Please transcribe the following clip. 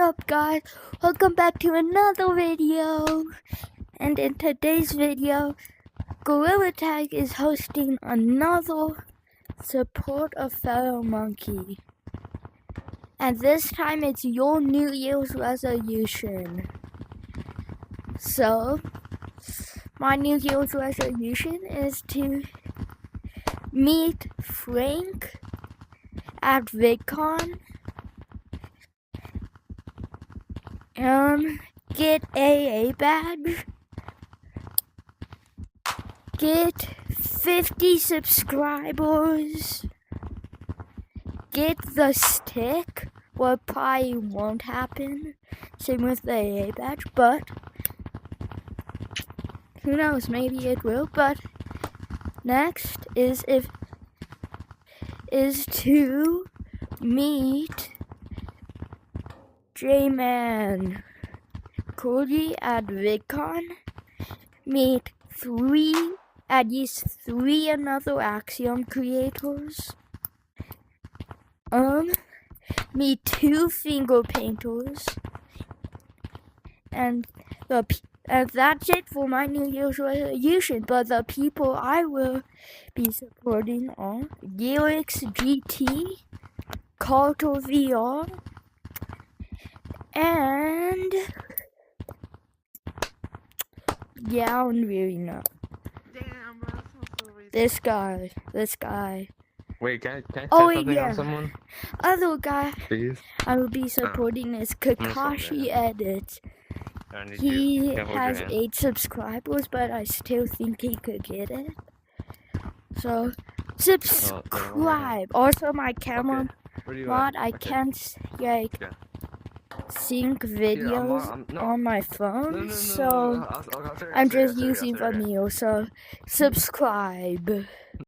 up, guys? Welcome back to another video. And in today's video, Gorilla Tag is hosting another Support a Fellow Monkey. And this time it's your New Year's resolution. So, my New Year's resolution is to meet Frank at VidCon. Get AA badge, get 50 subscribers, get the stick, what probably won't happen, same with the AA badge, but who knows, maybe it will. But next is to meet J-Man Cody at VidCon, meet at least three another Axiom creators, meet 2 finger painters, and that's it for my New Year's resolution. But the people I will be supporting are Lyrics GT, Carter VR, and yeah, I don't really know. Damn, bro, that sounds so racist. This guy. Wait, can I say Oh, something yeah. on someone? Other guy Please? I will be supporting is Kakashi Edit. He has 8 subscribers, but I still think he could get it. So, subscribe. Also, my camera mod, I can't sync videos on my phone, so I'm just using Vimeo. So, subscribe.